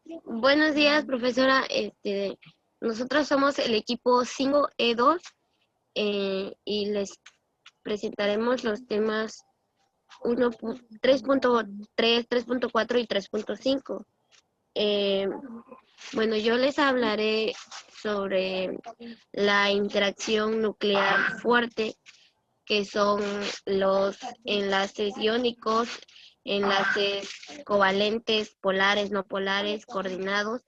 Buenos días, profesora. Nosotros somos el equipo 5E2 y les presentaremos los temas 3.3, 3.4 y 3.5. Eh, bueno, yo les hablaré sobre la interacción nuclear fuerte, que son los enlaces iónicos, enlaces covalentes, polares, no polares, coordinados,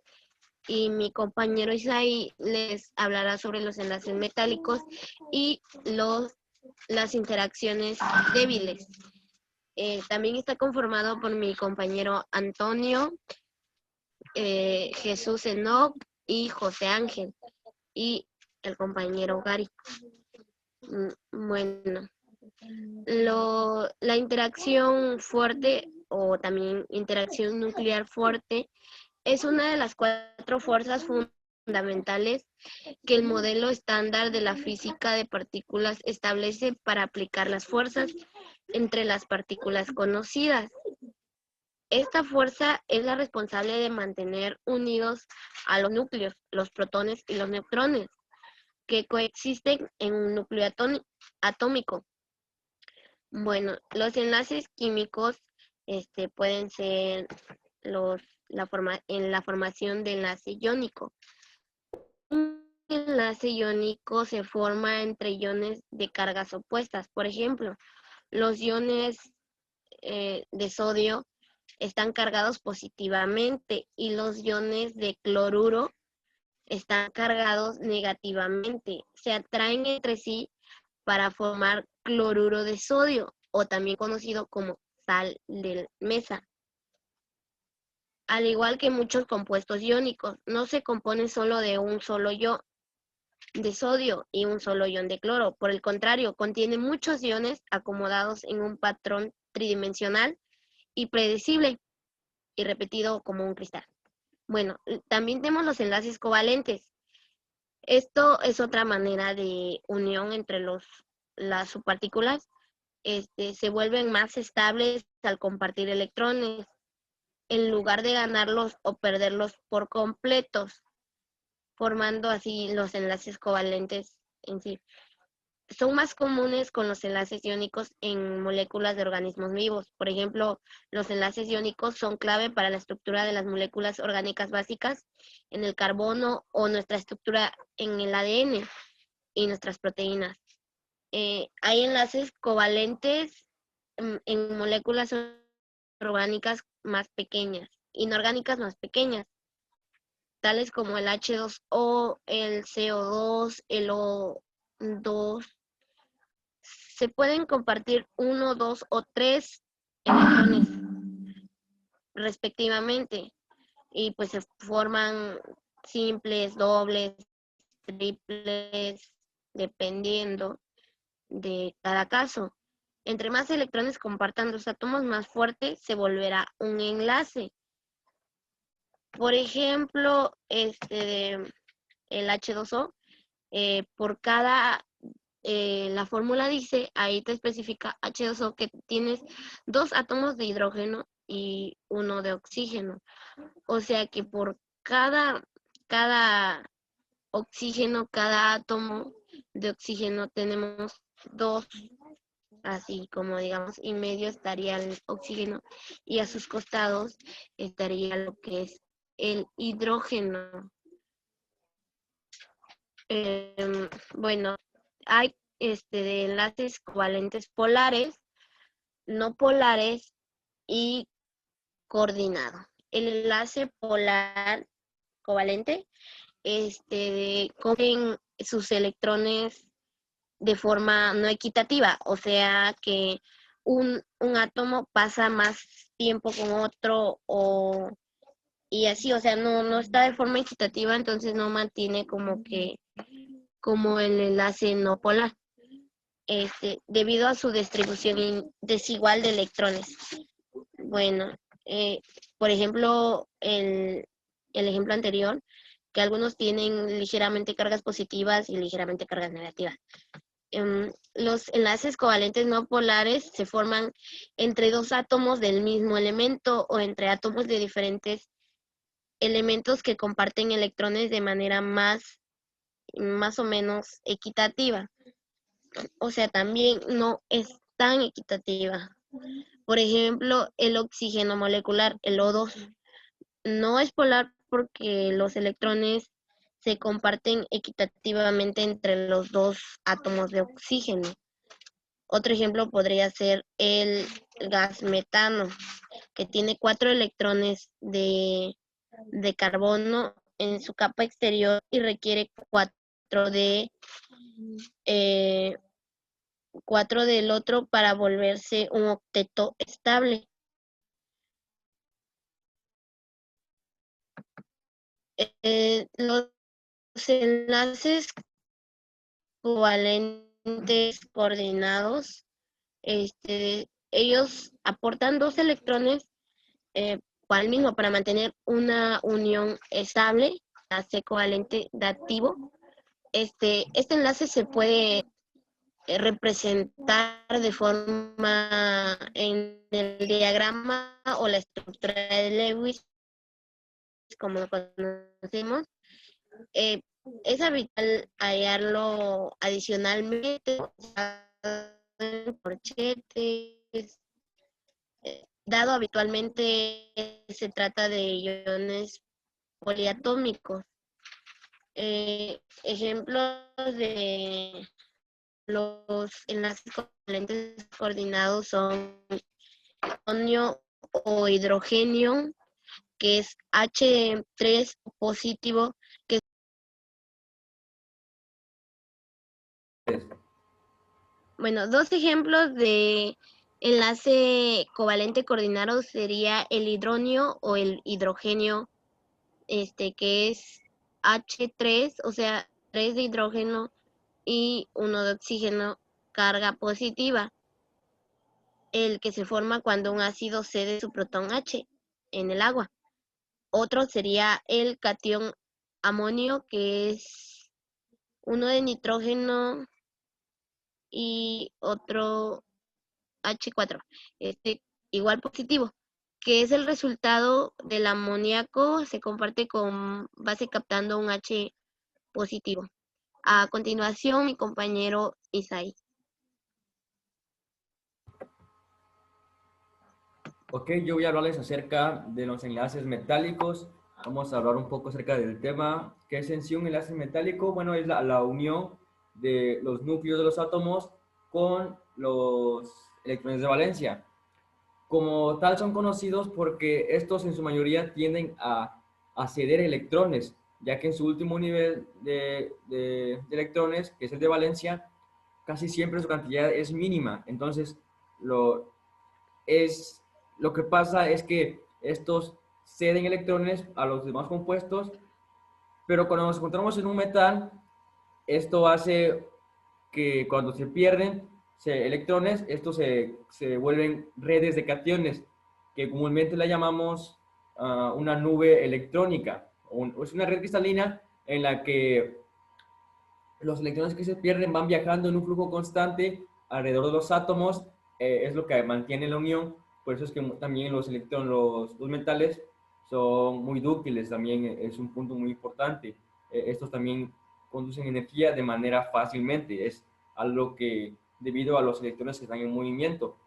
y mi compañero Isaí les hablará sobre los enlaces metálicos y las interacciones débiles. También está conformado por mi compañero Antonio, Jesús Enoc y José Ángel, y el compañero Gary. Bueno, la interacción fuerte o también interacción nuclear fuerte es una de las 4 fuerzas fundamentales que el modelo estándar de la física de partículas establece para aplicar las fuerzas entre las partículas conocidas. Esta fuerza es la responsable de mantener unidos a los núcleos, los protones y los neutrones, que coexisten en un núcleo atómico. Bueno, los enlaces químicos pueden ser en la formación de enlace iónico. Un enlace iónico se forma entre iones de cargas opuestas. Por ejemplo, los iones de sodio están cargados positivamente y los iones de cloruro están cargados negativamente. Se atraen entre sí para formar cloruro de sodio, o también conocido como sal de mesa. Al igual que muchos compuestos iónicos, no se compone solo de un solo ion de sodio y un solo ion de cloro. Por el contrario, contiene muchos iones acomodados en un patrón tridimensional y predecible y repetido como un cristal. Bueno, también tenemos los enlaces covalentes. Esto es otra manera de unión entre las subpartículas. Se vuelven más estables al compartir electrones, en lugar de ganarlos o perderlos por completos, formando así los enlaces covalentes en sí. Son más comunes con los enlaces iónicos en moléculas de organismos vivos. Por ejemplo, los enlaces iónicos son clave para la estructura de las moléculas orgánicas básicas en el carbono o nuestra estructura en el ADN y nuestras proteínas. Hay enlaces covalentes en moléculas orgánicas más pequeñas, inorgánicas más pequeñas, tales como el H2O, el CO2, el O2. Se pueden compartir 1, 2 o 3 electrones respectivamente, y pues se forman simples, dobles, triples, dependiendo de cada caso. Entre más electrones compartan los átomos, más fuerte se volverá un enlace. Por ejemplo, el H2O, por cada, la fórmula dice, ahí te especifica H2O que tienes 2 átomos de hidrógeno y 1 de oxígeno. O sea que por cada oxígeno, cada átomo de oxígeno tenemos 2, así como digamos, y medio estaría el oxígeno, y a sus costados estaría lo que es el hidrógeno. Bueno, hay de enlaces covalentes polares, no polares y coordinado. El enlace polar covalente cogen sus electrones de forma no equitativa, o sea que un átomo pasa más tiempo con otro y así, o sea, no está de forma equitativa, entonces no mantiene como el enlace no polar, debido a su distribución desigual de electrones. Bueno, por ejemplo, el ejemplo anterior, que algunos tienen ligeramente cargas positivas y ligeramente cargas negativas. Los enlaces covalentes no polares se forman entre 2 átomos del mismo elemento o entre átomos de diferentes elementos que comparten electrones de manera más o menos equitativa. O sea, también no es tan equitativa. Por ejemplo, el oxígeno molecular, el O2, no es polar porque los electrones se comparten equitativamente entre los dos átomos de oxígeno. Otro ejemplo podría ser el gas metano, que tiene 4 electrones de carbono en su capa exterior y requiere 4 eh, 4 del otro para volverse un octeto estable. Los enlaces covalentes coordinados, ellos aportan 2 electrones al mismo para mantener una unión estable, enlace covalente dativo. Este enlace se puede representar de forma en el diagrama o la estructura de Lewis, como lo conocemos. Es habitual hallarlo adicionalmente en corchetes. Dado habitualmente se trata de iones poliatómicos. Ejemplos de los enlaces covalentes coordinados son oxígeno o hidrogenio, que es H3 positivo, que bueno, 2 ejemplos de enlace covalente coordinado sería el hidronio o el hidrogenio, que es H3, o sea, 3 de hidrógeno y 1 de oxígeno, carga positiva, el que se forma cuando un ácido cede su protón H en el agua. Otro sería el catión amonio, que es 1 de nitrógeno y otro H4, igual positivo, que es el resultado del amoníaco, se comparte con base captando un H positivo. A continuación, mi compañero Isaí. Ok, yo voy a hablarles acerca de los enlaces metálicos. Vamos a hablar un poco acerca del tema. ¿Qué es en sí un enlace metálico? Bueno, es la unión de los núcleos de los átomos con los electrones de valencia. Como tal son conocidos porque estos en su mayoría tienden a ceder electrones, ya que en su último nivel de electrones, que es el de valencia, casi siempre su cantidad es mínima. Entonces, lo, es, lo que pasa es que estos ceden electrones a los demás compuestos, pero cuando nos encontramos en un metal, esto hace que cuando se pierden electrones, estos se vuelven redes de cationes, que comúnmente la llamamos una nube electrónica. Es una red cristalina en la que los electrones que se pierden van viajando en un flujo constante alrededor de los átomos, es lo que mantiene la unión. Por eso es que también los electrones, los metales son muy dúctiles, también es un punto muy importante. Estos también conducen energía de manera fácilmente, es algo que debido a los electrones que están en movimiento.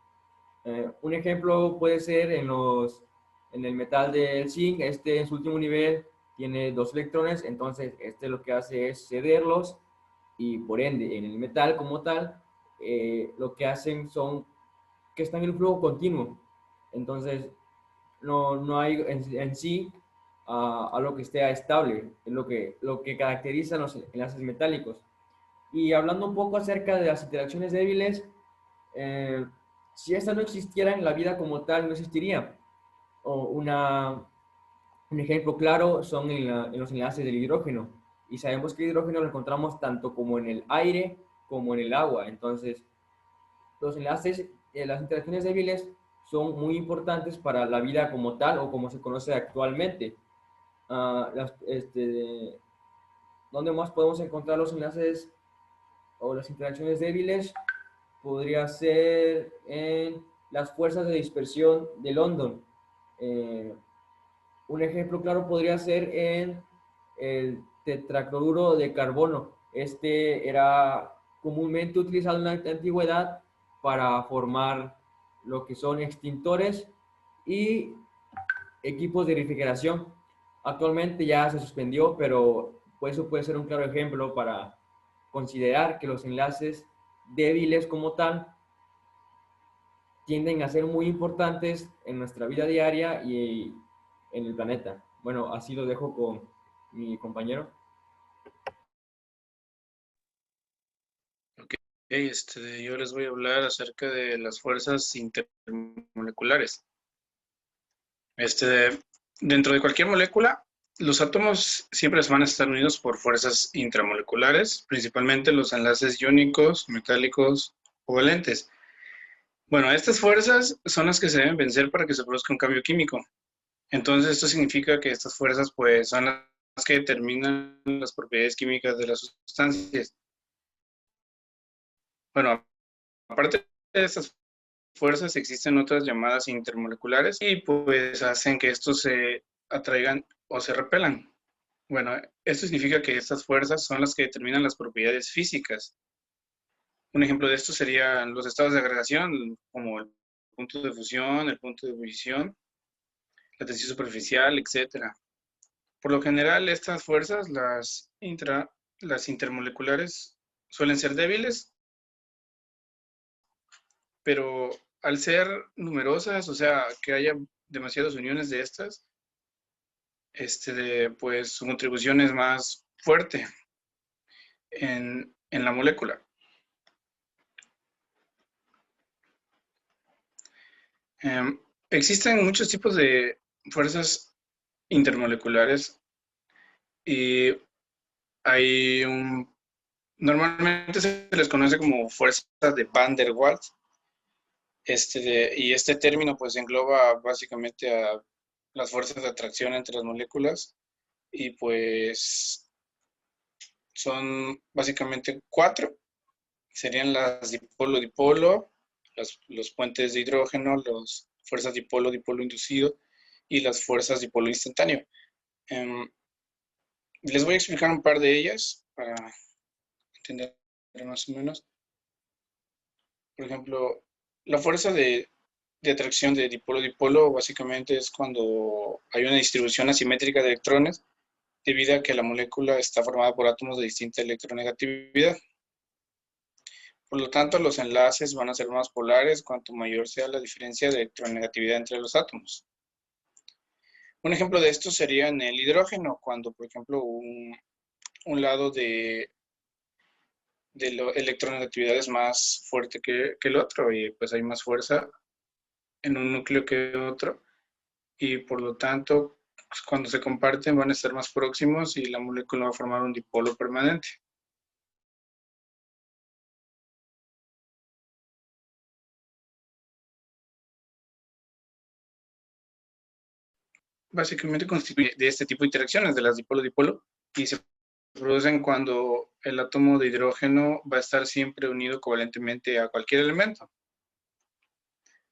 Un ejemplo puede ser en el metal del zinc, en su último nivel tiene 2 electrones, entonces lo que hace es cederlos y por ende en el metal como tal, lo que hacen son que están en un flujo continuo. Entonces no hay en sí algo que esté estable, es lo que caracteriza los enlaces metálicos. Y hablando un poco acerca de las interacciones débiles, eh, si estas no existieran, la vida como tal no existiría. O un ejemplo claro son en los enlaces del hidrógeno. Y sabemos que el hidrógeno lo encontramos tanto como en el aire como en el agua. Entonces, los enlaces, las interacciones débiles son muy importantes para la vida como tal o como se conoce actualmente. ¿Dónde más podemos encontrar los enlaces o las interacciones débiles? Podría ser en las fuerzas de dispersión de London. Eh, Un ejemplo claro podría ser en el tetracloruro de carbono. Este era comúnmente utilizado en la antigüedad para formar lo que son extintores y equipos de refrigeración. Actualmente ya se suspendió, pero eso puede ser un claro ejemplo para considerar que los enlaces débiles como tal tienden a ser muy importantes en nuestra vida diaria y en el planeta. Bueno, así lo dejo con mi compañero. Ok, yo les voy a hablar acerca de las fuerzas intermoleculares. Dentro de cualquier molécula, los átomos siempre van a estar unidos por fuerzas intramoleculares, principalmente los enlaces iónicos, metálicos o valentes. Bueno, estas fuerzas son las que se deben vencer para que se produzca un cambio químico. Entonces, esto significa que estas fuerzas pues, son las que determinan las propiedades químicas de las sustancias. Bueno, aparte de estas fuerzas, existen otras llamadas intermoleculares y pues hacen que estos se atraigan o se repelan. Bueno, esto significa que estas fuerzas son las que determinan las propiedades físicas. Un ejemplo de esto serían los estados de agregación, como el punto de fusión, el punto de ebullición, la tensión superficial, etc. Por lo general, estas fuerzas, las intermoleculares, suelen ser débiles, pero al ser numerosas, o sea, que haya demasiadas uniones de estas, pues su contribución es más fuerte en la molécula. Existen muchos tipos de fuerzas intermoleculares y normalmente se les conoce como fuerzas de Van der Waals. Y este término pues engloba básicamente a las fuerzas de atracción entre las moléculas y pues son básicamente 4. Serían las dipolo-dipolo, los puentes de hidrógeno, las fuerzas dipolo-dipolo inducido y las fuerzas dipolo instantáneo. Les voy a explicar un par de ellas para entender más o menos. Por ejemplo, la fuerza de atracción de dipolo-dipolo básicamente es cuando hay una distribución asimétrica de electrones debido a que la molécula está formada por átomos de distinta electronegatividad. Por lo tanto, los enlaces van a ser más polares cuanto mayor sea la diferencia de electronegatividad entre los átomos. Un ejemplo de esto sería en el hidrógeno, cuando, por ejemplo, un lado de la electronegatividad es más fuerte que el otro y pues hay más fuerza en un núcleo que otro y por lo tanto, pues, cuando se comparten van a estar más próximos y la molécula va a formar un dipolo permanente. Básicamente constituye de este tipo de interacciones, de las dipolo-dipolo, y se producen cuando el átomo de hidrógeno va a estar siempre unido covalentemente a cualquier elemento,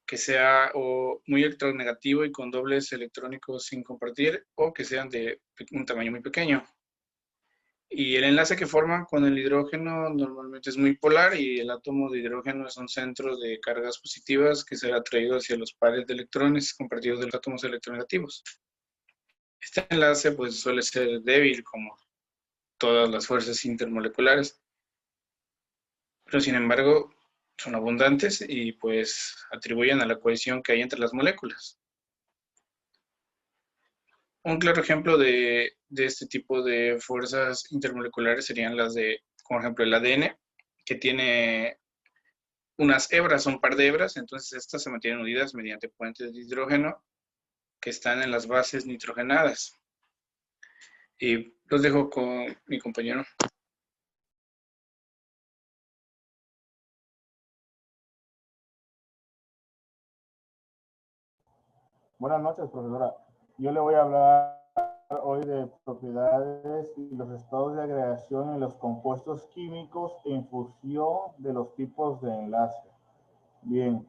que sea o muy electronegativo y con dobles electrónicos sin compartir, o que sean de un tamaño muy pequeño. Y el enlace que forman con el hidrógeno normalmente es muy polar y el átomo de hidrógeno es un centro de cargas positivas que será atraído hacia los pares de electrones compartidos de los átomos electronegativos. Este enlace pues suele ser débil como todas las fuerzas intermoleculares, pero sin embargo son abundantes y pues atribuyen a la cohesión que hay entre las moléculas. Un claro ejemplo de este tipo de fuerzas intermoleculares serían las de, como ejemplo, el ADN, que tiene unas hebras, un par de hebras, entonces estas se mantienen unidas mediante puentes de hidrógeno que están en las bases nitrogenadas. Y los dejo con mi compañero. Buenas noches, profesora. Yo le voy a hablar hoy de propiedades y los estados de agregación en los compuestos químicos en función de los tipos de enlace. Bien.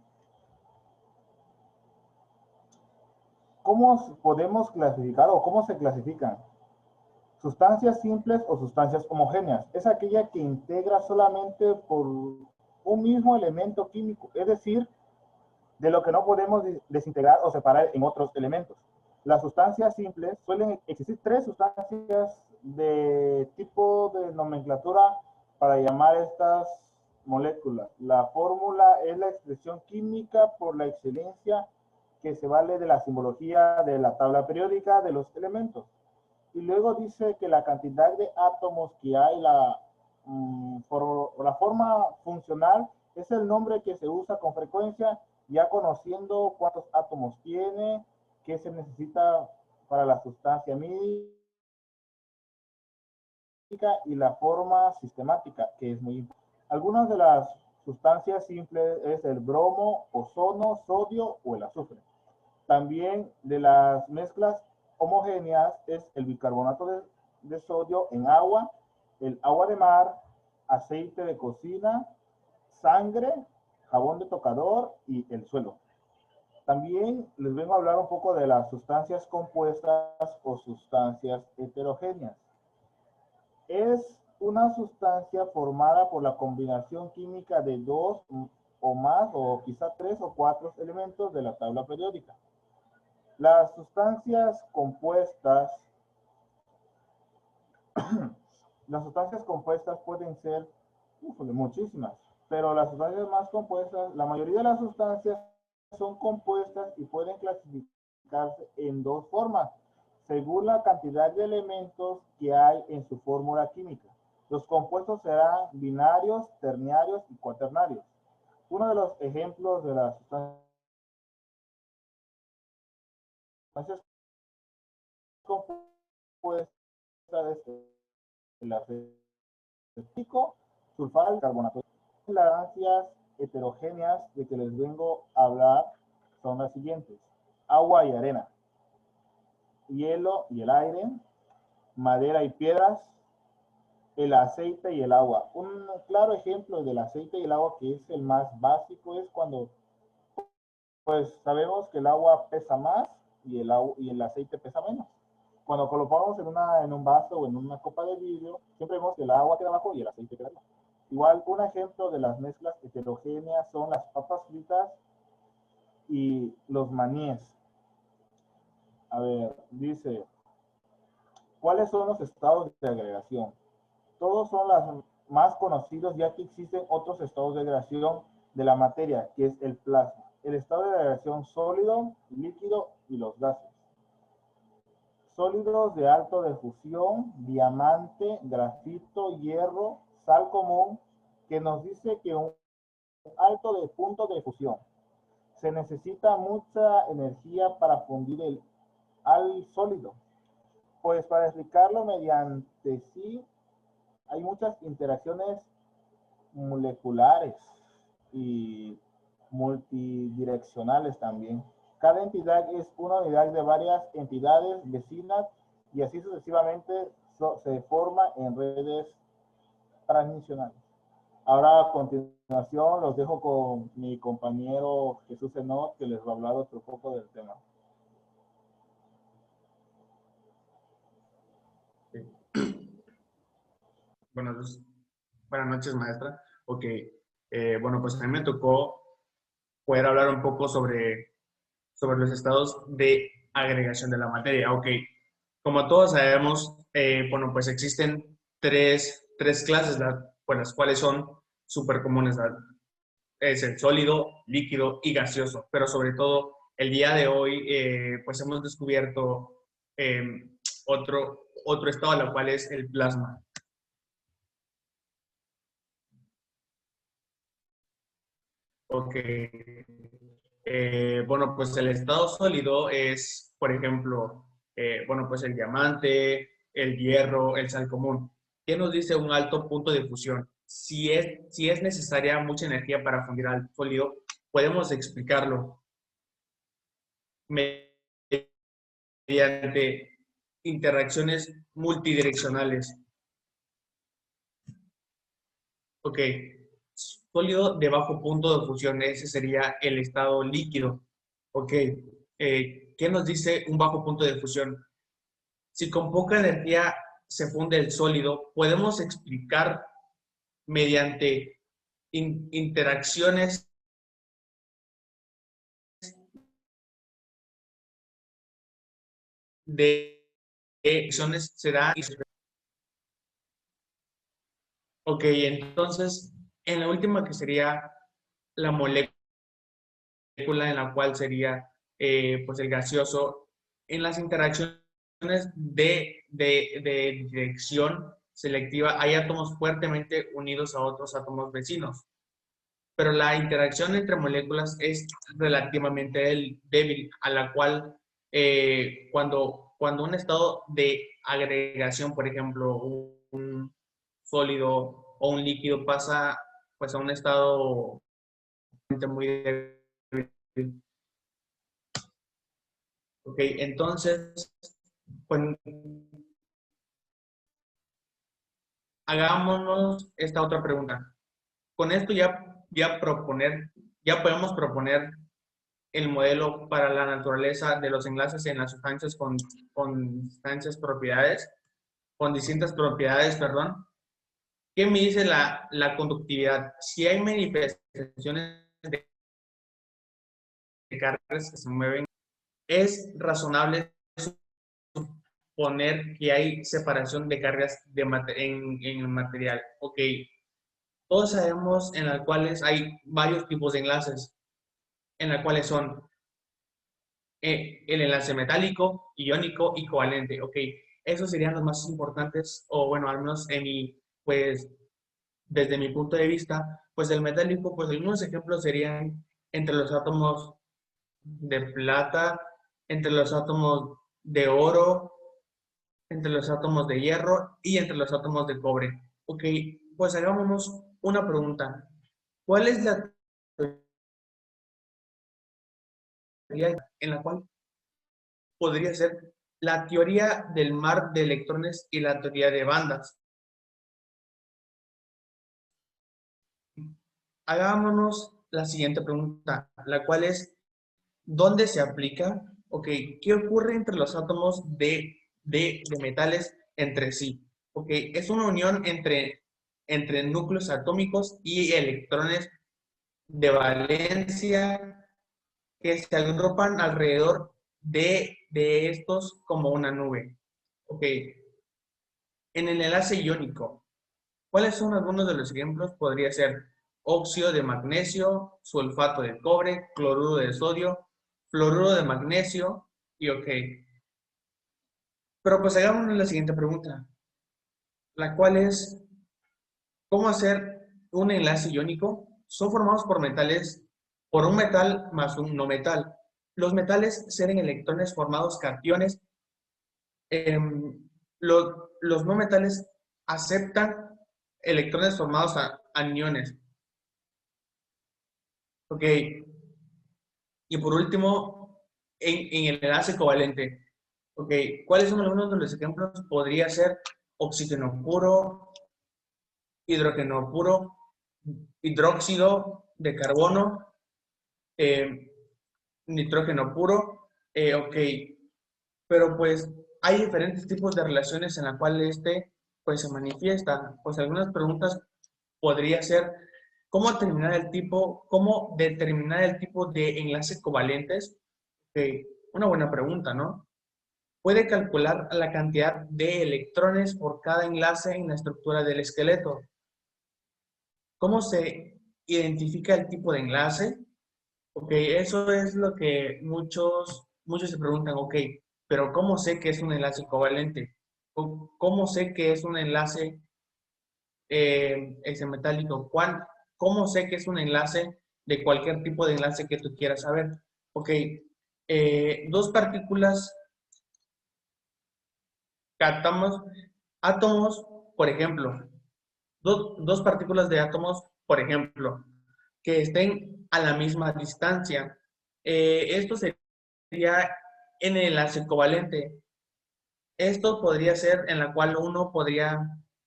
¿cómo podemos clasificar o cómo se clasifican? Sustancias simples o sustancias homogéneas. Es aquella que integra solamente por un mismo elemento químico, es decir, de lo que no podemos desintegrar o separar en otros elementos. Las sustancias simples suelen existir tres sustancias de tipo de nomenclatura para llamar estas moléculas. La fórmula es la expresión química por la excelencia que se vale de la simbología de la tabla periódica de los elementos. Y luego dice que la cantidad de átomos que hay, la forma funcional, es el nombre que se usa con frecuencia, ya conociendo cuántos átomos tiene, qué se necesita para la sustancia mítica y la forma sistemática, que es muy importante. Algunas de las sustancias simples es el bromo, ozono, sodio o el azufre. También de las mezclas homogéneas es el bicarbonato de sodio en agua, el agua de mar, aceite de cocina, sangre, jabón de tocador y el suelo. También les vengo a hablar un poco de las sustancias compuestas o sustancias heterogéneas. Es una sustancia formada por la combinación química de dos o más, o quizá 3 o 4 elementos de la tabla periódica. Las sustancias compuestas pueden ser muchísimas, pero las sustancias más compuestas, la mayoría de las sustancias son compuestas y pueden clasificarse en dos formas, según la cantidad de elementos que hay en su fórmula química. Los compuestos serán binarios, ternarios y cuaternarios. Uno de los ejemplos de las sustancias compuestas es el acético, sulfato y carbonato. Las sustancias heterogéneas de que les vengo a hablar son las siguientes: agua y arena, hielo y el aire, madera y piedras, el aceite y el agua. Un claro ejemplo del aceite y el agua, que es el más básico, es cuando pues sabemos que el agua pesa más y el aceite pesa menos. Cuando colocamos en un vaso o en una copa de vidrio, siempre vemos que el agua queda abajo y el aceite queda abajo. Igual, un ejemplo de las mezclas heterogéneas son las papas fritas y los maníes. A ver, dice, ¿cuáles son los estados de agregación? Todos son los más conocidos, ya que existen otros estados de agregación de la materia, que es el plasma. El estado de agregación sólido, líquido y los gases. Sólidos de alto de fusión, diamante, grafito, hierro, sal común, que nos dice que un alto de punto de fusión. Se necesita mucha energía para fundir al sólido. Pues para explicarlo mediante sí, hay muchas interacciones moleculares y multidireccionales también. Cada entidad es una unidad de varias entidades vecinas y así sucesivamente se forma en redes transnacionales. Ahora a continuación los dejo con mi compañero Jesús Enoch, que les va a hablar otro poco del tema. Buenas noches, maestra. Ok, bueno, pues a mí me tocó poder hablar un poco sobre los estados de agregación de la materia. Ok, como todos sabemos, bueno, pues existen tres clases, pues, las cuales son súper comunes. Es el sólido, líquido y gaseoso, pero sobre todo el día de hoy, pues hemos descubierto otro estado, lo cual es el plasma. Ok. Bueno, pues el estado sólido es, por ejemplo, bueno, pues el diamante, el hierro, el sal común. ¿Qué nos dice un alto punto de fusión? Si es necesaria mucha energía para fundir al sólido, podemos explicarlo mediante interacciones multidireccionales. Ok. Sólido de bajo punto de fusión, ese sería el estado líquido. Ok. ¿Qué ¿qué nos dice un bajo punto de fusión? Si con poca energía se funde el sólido, podemos explicar mediante interacciones de reacciones se da. Ok, entonces, en la última que sería la molécula en la cual sería pues el gaseoso, en las interacciones de dirección selectiva hay átomos fuertemente unidos a otros átomos vecinos, pero la interacción entre moléculas es relativamente débil, a la cual cuando un estado de agregación, por ejemplo, un sólido o un líquido pasa pues a un estado muy débil. Ok, entonces, pues hagámonos esta otra pregunta. Con esto ya podemos proponer el modelo para la naturaleza de los enlaces en las sustancias con distintas propiedades, perdón. ¿Qué me dice la conductividad? Si hay manifestaciones de cargas que se mueven, es razonable suponer que hay separación de cargas en el material. Ok, todos sabemos en las cuales hay varios tipos de enlaces, en las cuales son el enlace metálico, iónico y covalente. Ok, esos serían los más importantes, o bueno, al menos pues, desde mi punto de vista, pues el metálico, pues algunos ejemplos serían entre los átomos de plata, entre los átomos de oro, entre los átomos de hierro y entre los átomos de cobre. Ok, pues hagámonos una pregunta. ¿Cuál es la teoría en la cual podría ser la teoría del mar de electrones y la teoría de bandas? Hagámonos la siguiente pregunta, la cual es, ¿dónde se aplica? Ok, ¿qué ocurre entre los átomos de metales entre sí? Ok, es una unión entre núcleos atómicos y electrones de valencia que se agrupan alrededor de estos como una nube. Ok, en el enlace iónico, ¿cuáles son algunos de los ejemplos? Podría ser óxido de magnesio, sulfato de cobre, cloruro de sodio, fluoruro de magnesio y ok. Pero pues hagámonos la siguiente pregunta, la cual es, ¿cómo hacer un enlace iónico? Son formados por un metal más un no metal. Los metales ceden electrones formados cationes. Los no metales aceptan electrones formados a aniones. Ok. Y por último, en el enlace covalente. Ok. ¿Cuáles son algunos de los ejemplos? Podría ser oxígeno puro, hidrógeno puro, hidróxido de carbono, nitrógeno puro. Ok. Pero pues hay diferentes tipos de relaciones en las cuales pues se manifiesta. Pues algunas preguntas podría ser cómo determinar el tipo de enlaces covalentes. Okay, una buena pregunta, ¿no? Puede calcular la cantidad de electrones por cada enlace en la estructura del esqueleto. ¿Cómo se identifica el tipo de enlace? Ok, eso es lo que muchos se preguntan, ok, pero ¿cómo sé que es un enlace covalente? ¿Cómo sé que es un enlace metálico? ¿Cómo sé que es un enlace de cualquier tipo de enlace que tú quieras saber? Ok, dos partículas, átomos, por ejemplo, dos partículas de átomos, por ejemplo, que estén a la misma distancia. Esto sería en el enlace covalente. Esto podría ser en la cual uno podría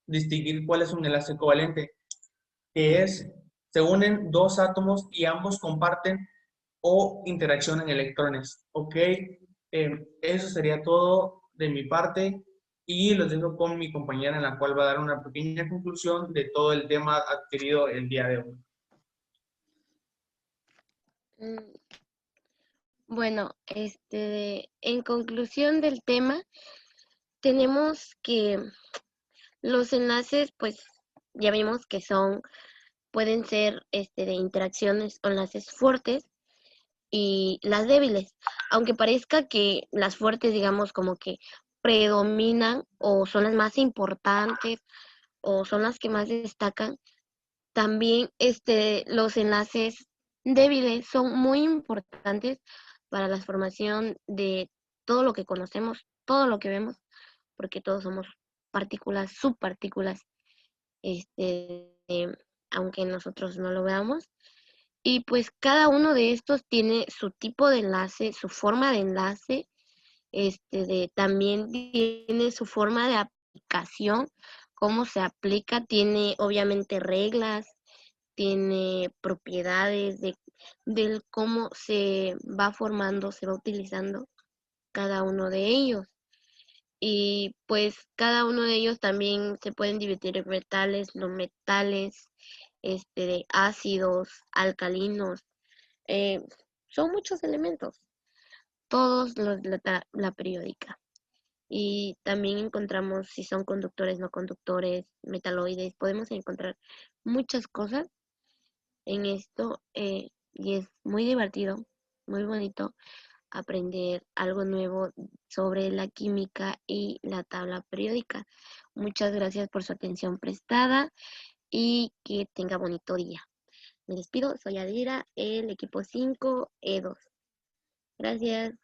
distinguir cuál es un enlace covalente, que es, se unen dos átomos y ambos comparten o interaccionan electrones, ¿ok? Eso sería todo de mi parte y los dejo con mi compañera en la cual va a dar una pequeña conclusión de todo el tema adquirido el día de hoy. Mm, Bueno, en conclusión del tema, tenemos que los enlaces, pues ya vimos que pueden ser de interacciones o enlaces fuertes y las débiles. Aunque parezca que las fuertes, digamos, como que predominan o son las más importantes o son las que más destacan, también los enlaces débiles son muy importantes para la formación de todo lo que conocemos, todo lo que vemos, porque todos somos partículas, subpartículas, aunque nosotros no lo veamos. Y pues cada uno de estos tiene su tipo de enlace, su forma de enlace, también tiene su forma de aplicación, cómo se aplica, tiene obviamente reglas, tiene propiedades del cómo se va formando, se va utilizando cada uno de ellos. Y pues cada uno de ellos también se pueden dividir en metales, no metales, de ácidos, alcalinos, eh, son muchos elementos, todos los de la periódica. Y también encontramos si son conductores, no conductores, metaloides, podemos encontrar muchas cosas en esto y es muy divertido, muy bonito aprender algo nuevo sobre la química y la tabla periódica. Muchas gracias por su atención prestada y que tenga bonito día. Me despido, soy Adira, el equipo 5E2. Gracias.